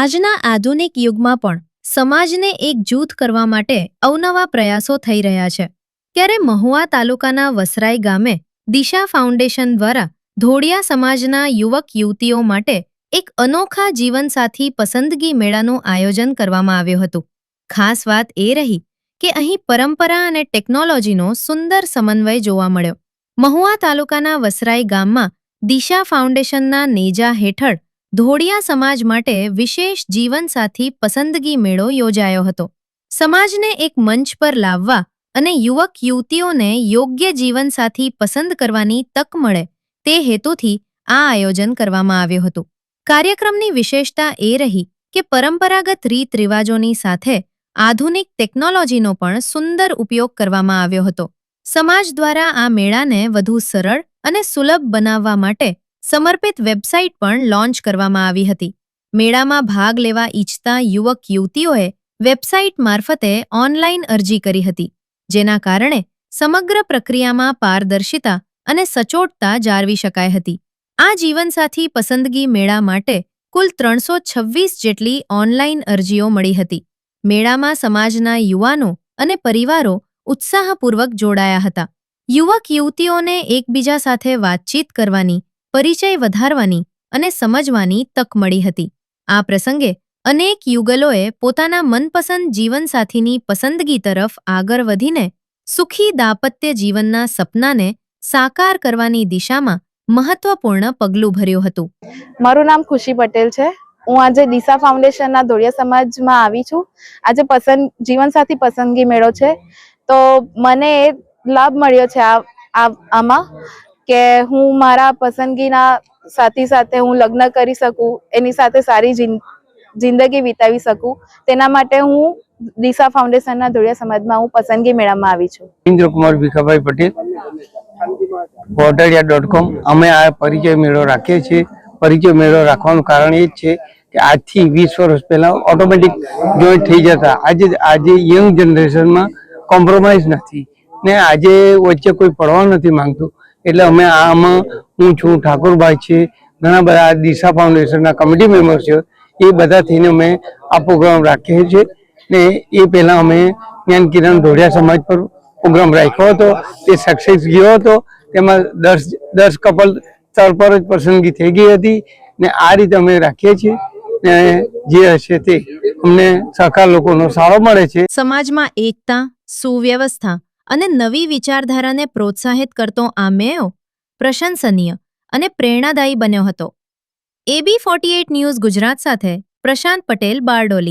આજના આધુનિક યુગમાં પણ સમાજને એક જૂથ કરવા માટે અવનવા પ્રયાસો થઈ રહ્યા છે. ત્યારે મહુવા તાલુકાના વસરાઈ ગામે દિશા ફાઉન્ડેશન દ્વારા ધોળિયા સમાજના યુવક યુવતીઓ માટે એક અનોખા જીવનસાથી પસંદગી મેળાનું આયોજન કરવામાં આવ્યું હતું. ખાસ વાત એ રહી કે અહીં પરંપરા અને ટેકનોલોજીનો સુંદર સમન્વય જોવા મળ્યો. મહુવા તાલુકાના વસરાઈ ગામમાં દિશા ફાઉન્ડેશનના નેજા હેઠળ ધોળિયા સમાજ માટે વિશેષ જીવનસાથી પસંદગી મેળો યોજાયો હતો. સમાજને એક મંચ પર લાવવા અને યુવક યુવતીઓને યોગ્ય જીવનસાથી પસંદ કરવાની તક મળે તે હેતુથી આ આયોજન કરવામાં આવ્યું હતું. કાર્યક્રમની વિશેષતા એ રહી કે પરંપરાગત રીત રિવાજોની સાથે આધુનિક ટેકનોલોજીનો પણ સુંદર ઉપયોગ કરવામાં આવ્યો હતો. સમાજ દ્વારા આ મેળાને વધુ સરળ અને સુલભ બનાવવા માટે સમર્પિત વેબસાઇટ પણ લોન્ચ કરવામાં આવી હતી. મેળામાં ભાગ લેવા ઈચ્છતા યુવક યુવતીઓએ વેબસાઇટ મારફતે ઓનલાઈન અરજી કરી હતી, જેના કારણે સમગ્ર પ્રક્રિયામાં પારદર્શિતા અને સચોટતા જાળવી શકાઈ હતી. આ જીવનસાથી પસંદગી મેળા માટે કુલ 326 જેટલી ઓનલાઈન અરજીઓ મળી હતી. મેળામાં સમાજના યુવાનો અને પરિવારો ઉત્સાહપૂર્વક જોડાયા હતા. યુવક યુવતીઓને એકબીજા સાથે વાતચીત કરવાની, પરિચય વધારવાની અને સમજવાની તક મળી હતી. આ પ્રસંગે અનેક યુગલોએ પોતાના મનપસંદ જીવનસાથીની પસંદગી તરફ આગળ વધીને સુખી દાંપત્ય જીવનના સપનાને સાકાર કરવાની દિશામાં મહત્વપૂર્ણ પગલું ભર્યું હતું. મારું નામ ખુશી પટેલ છે. હું આજે દિશા ફાઉન્ડેશનના ધોળિયા સમાજમાં આવી છું. આજે જીવનસાથી પસંદગી મેળો છે, તો મને એ લાભ મળ્યો છે આમાં કે હું મારા પસંદગીના સાથી સાથે હું લગ્ન કરી શકું, એની સાથે સારી જિંદગી વિતાવી શકું. તેના માટે હું દિશા ફાઉન્ડેશનના ધોળિયા સમાજમાં હું પસંદગી મેળામાં આવી છું. ઇન્દ્રકુમાર ભીખાભાઈ પટેલ, કોટડિયા.com. અમે આ પરિચય મેળો રાખીએ છીએ. પરિચય મેળો રાખવાનું કારણ એ જ છે કે આજથી 20 વર્ષ પહેલા ઓટોમેટિક જોઈન્ટ થઈ જતા. આજે યંગ જનરેશનમાં કોમ્પ્રોમાઇઝ નથી ને આજે વચ્ચે કોઈ પડવા નથી માંગતું. એટલે અમે આમાં હું છું, ઠાકોરભાઈ છે, ઘણા બધા દિશા ફાઉન્ડેશનના કમિટી મેમ્બર છે, એ બધા થઈને અમે આ પ્રોગ્રામ રાખીએ છીએ. ને એ પહેલાં અમે જ્ઞાન કિરણ ધોળિયા સમાજ પર પ્રોગ્રામ રાખ્યો હતો, તે સક્સેસ ગયો હતો. તેમાં 10 કપલ સ્થળ પર જ પસંદગી થઈ ગઈ હતી. ને આ રીતે અમે રાખીએ છીએ ને જે હશે તે અમને સહકાર લોકોનો સારો મળે છે. સમાજમાં એકતા, સુવ્યવસ્થા અને નવી વિચારધારાને પ્રોત્સાહિત કરતો આ મેળો પ્રશંસનીય અને પ્રેરણાદાયી બન્યો હતો. AB48 ન્યૂઝ ગુજરાત સાથે પ્રશાંત પટેલ, બારડોલી.